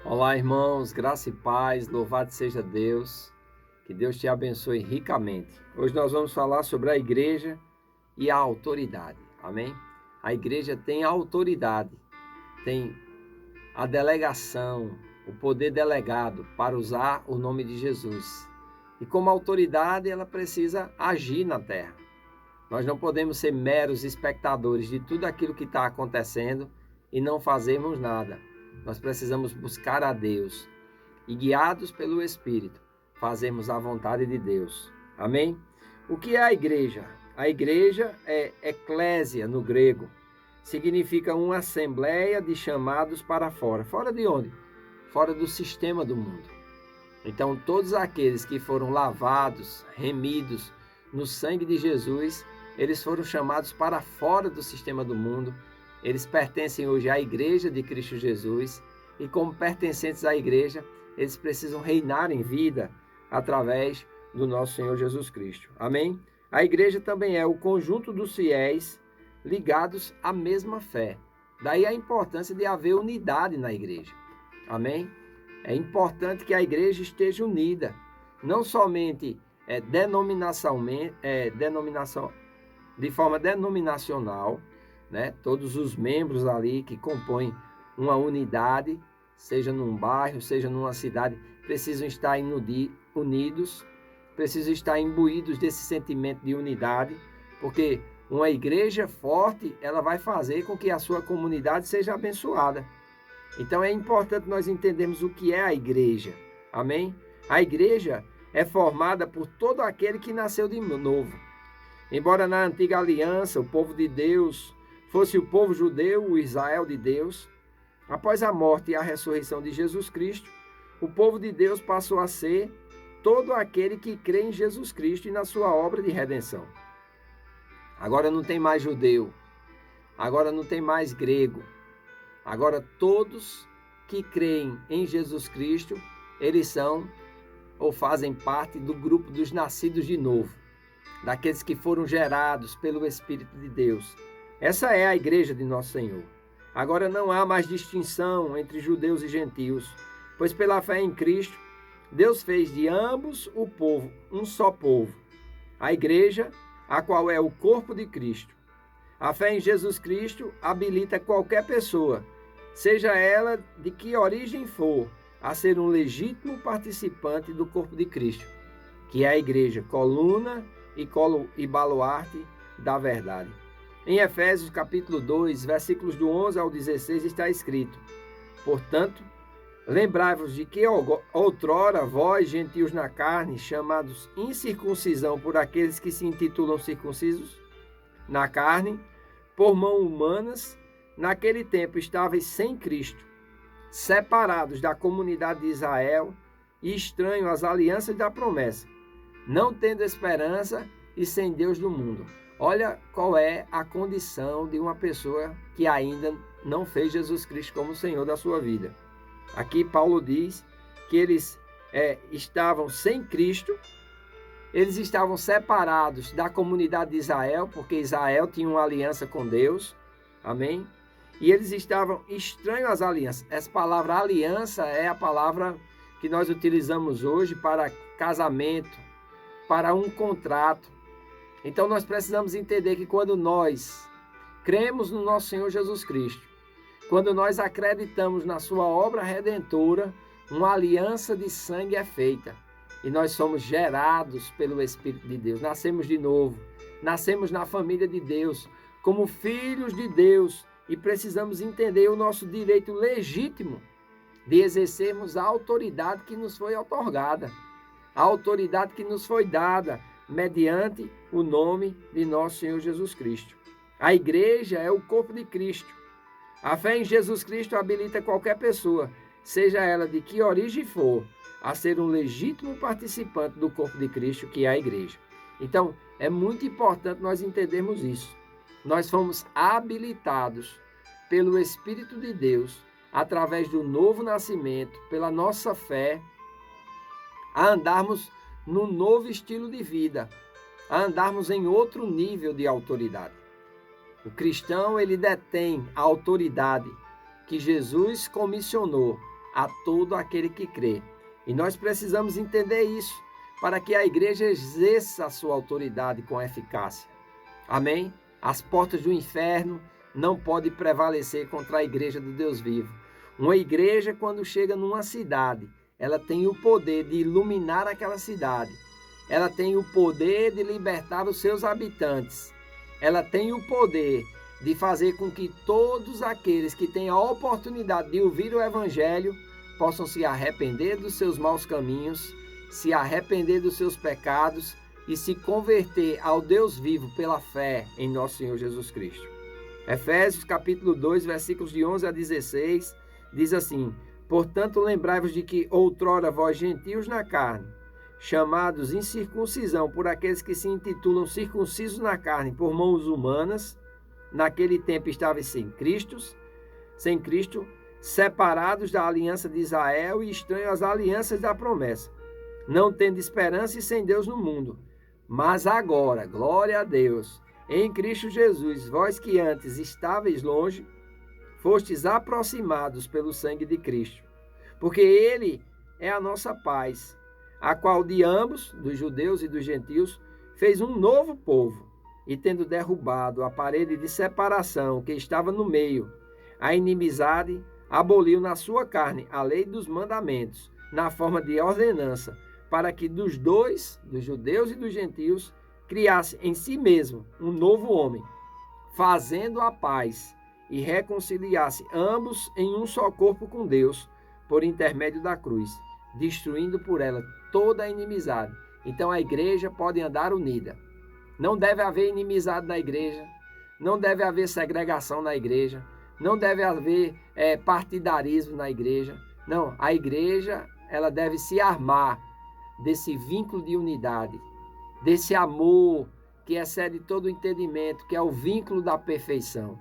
Olá, irmãos, graça e paz, louvado seja Deus, que Deus te abençoe ricamente. Hoje nós vamos falar sobre a igreja e a autoridade, amém? A igreja tem a autoridade, tem a delegação, o poder delegado para usar o nome de Jesus. E como autoridade, ela precisa agir na terra. Nós não podemos ser meros espectadores de tudo aquilo que está acontecendo e não fazermos nada. Nós precisamos buscar a Deus e, guiados pelo Espírito, fazermos a vontade de Deus. Amém? O que é a igreja? A igreja é eclésia no grego. Significa uma assembleia de chamados para fora. Fora de onde? Fora do sistema do mundo. Então, todos aqueles que foram lavados, remidos no sangue de Jesus, eles foram chamados para fora do sistema do mundo. Eles pertencem hoje à igreja de Cristo Jesus e, como pertencentes à igreja, eles precisam reinar em vida através do nosso Senhor Jesus Cristo. Amém? A igreja também é o conjunto dos fiéis ligados à mesma fé. Daí a importância de haver unidade na igreja. Amém? É importante que a igreja esteja unida, não somente de forma denominacional, né? Todos os membros ali que compõem uma unidade, seja num bairro, seja numa cidade, precisam estar unidos, precisam estar imbuídos desse sentimento de unidade, porque uma igreja forte, ela vai fazer com que a sua comunidade seja abençoada. Então é importante nós entendermos o que é a igreja. Amém? A igreja é formada por todo aquele que nasceu de novo. Embora na antiga aliança o povo de Deus fosse o povo judeu, o Israel de Deus, após a morte e a ressurreição de Jesus Cristo, o povo de Deus passou a ser todo aquele que crê em Jesus Cristo e na sua obra de redenção. Agora não tem mais judeu, agora não tem mais grego. Agora todos que creem em Jesus Cristo, eles são ou fazem parte do grupo dos nascidos de novo, daqueles que foram gerados pelo Espírito de Deus. Essa é a igreja de nosso Senhor. Agora não há mais distinção entre judeus e gentios, pois pela fé em Cristo, Deus fez de ambos o povo um só povo. A igreja, a qual é o corpo de Cristo. A fé em Jesus Cristo habilita qualquer pessoa, seja ela de que origem for, a ser um legítimo participante do corpo de Cristo, que é a igreja, coluna e baluarte da verdade. Em Efésios capítulo 2, versículos do 11 ao 16 está escrito: portanto, lembrai-vos de que outrora vós, gentios na carne, chamados incircuncisão por aqueles que se intitulam circuncisos na carne, por mão humanas, naquele tempo estáveis sem Cristo, separados da comunidade de Israel e estranhos às alianças da promessa, não tendo esperança e sem Deus do mundo. Olha qual é a condição de uma pessoa que ainda não fez Jesus Cristo como Senhor da sua vida. Aqui Paulo diz que eles estavam sem Cristo, eles estavam separados da comunidade de Israel, porque Israel tinha uma aliança com Deus, amém? E eles estavam estranhos às alianças. Essa palavra aliança é a palavra que nós utilizamos hoje para casamento, para um contrato. Então nós precisamos entender que quando nós cremos no nosso Senhor Jesus Cristo, quando nós acreditamos na sua obra redentora, uma aliança de sangue é feita. E nós somos gerados pelo Espírito de Deus. Nascemos de novo. Nascemos na família de Deus, como filhos de Deus. E precisamos entender o nosso direito legítimo de exercermos a autoridade que nos foi otorgada. A autoridade que nos foi dada mediante o nome de nosso Senhor Jesus Cristo. A igreja é o corpo de Cristo. A fé em Jesus Cristo habilita qualquer pessoa, seja ela de que origem for, a ser um legítimo participante do corpo de Cristo, que é a igreja. Então, é muito importante nós entendermos isso. Nós fomos habilitados pelo Espírito de Deus, através do novo nascimento, pela nossa fé, a andarmos num novo estilo de vida, a andarmos em outro nível de autoridade. O cristão, ele detém a autoridade que Jesus comissionou a todo aquele que crê. E nós precisamos entender isso para que a igreja exerça a sua autoridade com eficácia. Amém? As portas do inferno não podem prevalecer contra a igreja do Deus vivo. Uma igreja, quando chega numa cidade, ela tem o poder de iluminar aquela cidade. Ela tem o poder de libertar os seus habitantes. Ela tem o poder de fazer com que todos aqueles que têm a oportunidade de ouvir o evangelho possam se arrepender dos seus maus caminhos, se arrepender dos seus pecados e se converter ao Deus vivo pela fé em nosso Senhor Jesus Cristo. Efésios capítulo 2, versículos de 11 a 16, diz assim: portanto, lembrai-vos de que outrora vós gentios na carne, chamados incircuncisão por aqueles que se intitulam circuncisos na carne por mãos humanas, naquele tempo estavais sem Cristo, separados da aliança de Israel e estranhos às alianças da promessa, não tendo esperança e sem Deus no mundo. Mas agora, glória a Deus, em Cristo Jesus, vós que antes estáveis longe, fostes aproximados pelo sangue de Cristo, porque Ele é a nossa paz, a qual de ambos, dos judeus e dos gentios, fez um novo povo, e tendo derrubado a parede de separação que estava no meio, a inimizade, aboliu na sua carne a lei dos mandamentos, na forma de ordenança, para que dos dois, dos judeus e dos gentios, criasse em si mesmo um novo homem, fazendo a paz e reconciliasse ambos em um só corpo com Deus, por intermédio da cruz, destruindo por ela toda a inimizade. Então a igreja pode andar unida. Não deve haver inimizade na igreja, não deve haver segregação na igreja, não deve haver partidarismo na igreja. Não, a igreja ela deve se armar desse vínculo de unidade, desse amor que excede todo o entendimento, que é o vínculo da perfeição.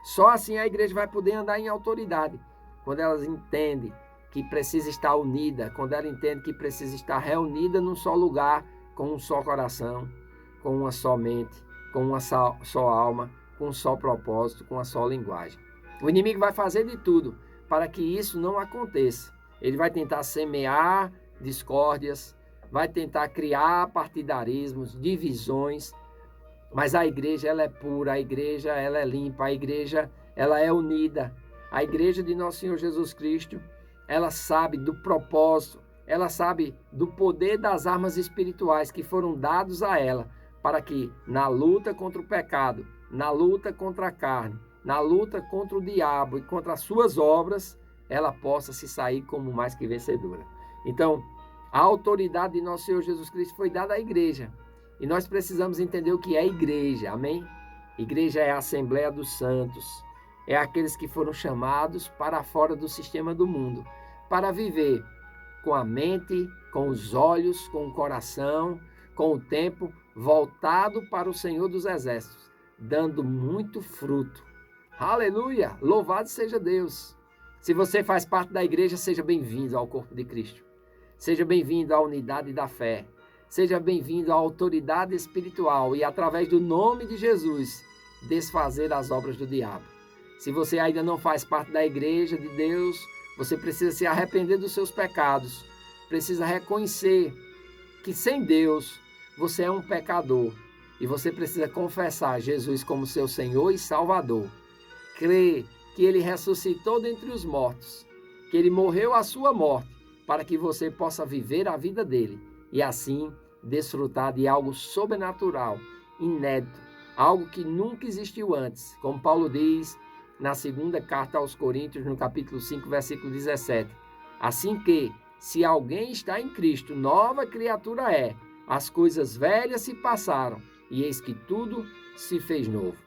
Só assim a igreja vai poder andar em autoridade, quando ela entende que precisa estar unida, quando ela entende que precisa estar reunida num só lugar, com um só coração, com uma só mente, com uma só alma, com um só propósito, com uma só linguagem. O inimigo vai fazer de tudo para que isso não aconteça. Ele vai tentar semear discórdias, vai tentar criar partidarismos, divisões, mas a igreja ela é pura, a igreja ela é limpa, a igreja ela é unida. A igreja de nosso Senhor Jesus Cristo, ela sabe do propósito, ela sabe do poder das armas espirituais que foram dados a ela, para que na luta contra o pecado, na luta contra a carne, na luta contra o diabo e contra as suas obras, ela possa se sair como mais que vencedora. Então, a autoridade de nosso Senhor Jesus Cristo foi dada à igreja. E nós precisamos entender o que é igreja, amém? Igreja é a Assembleia dos Santos, é aqueles que foram chamados para fora do sistema do mundo, para viver com a mente, com os olhos, com o coração, com o tempo voltado para o Senhor dos Exércitos, dando muito fruto. Aleluia! Louvado seja Deus! Se você faz parte da igreja, seja bem-vindo ao corpo de Cristo. Seja bem-vindo à unidade da fé. Seja bem-vindo à autoridade espiritual e, através do nome de Jesus, desfazer as obras do diabo. Se você ainda não faz parte da igreja de Deus, você precisa se arrepender dos seus pecados. Precisa reconhecer que sem Deus você é um pecador. E você precisa confessar Jesus como seu Senhor e Salvador. Crer que Ele ressuscitou dentre os mortos, que Ele morreu a sua morte, para que você possa viver a vida dele e assim desfrutar de algo sobrenatural, inédito, algo que nunca existiu antes, como Paulo diz na segunda carta aos Coríntios, no capítulo 5, versículo 17. Assim que, se alguém está em Cristo, nova criatura é, as coisas velhas se passaram, e eis que tudo se fez novo.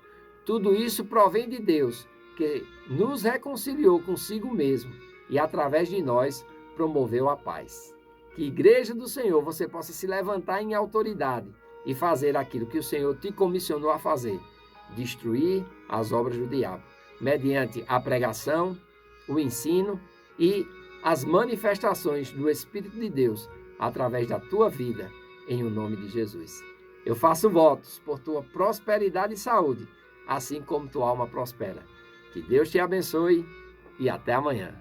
Tudo isso provém de Deus, que nos reconciliou consigo mesmo e, através de nós, promoveu a paz. Que igreja do Senhor você possa se levantar em autoridade e fazer aquilo que o Senhor te comissionou a fazer, destruir as obras do diabo, mediante a pregação, o ensino e as manifestações do Espírito de Deus através da tua vida, em o nome de Jesus. Eu faço votos por tua prosperidade e saúde, assim como tua alma prospera. Que Deus te abençoe e até amanhã.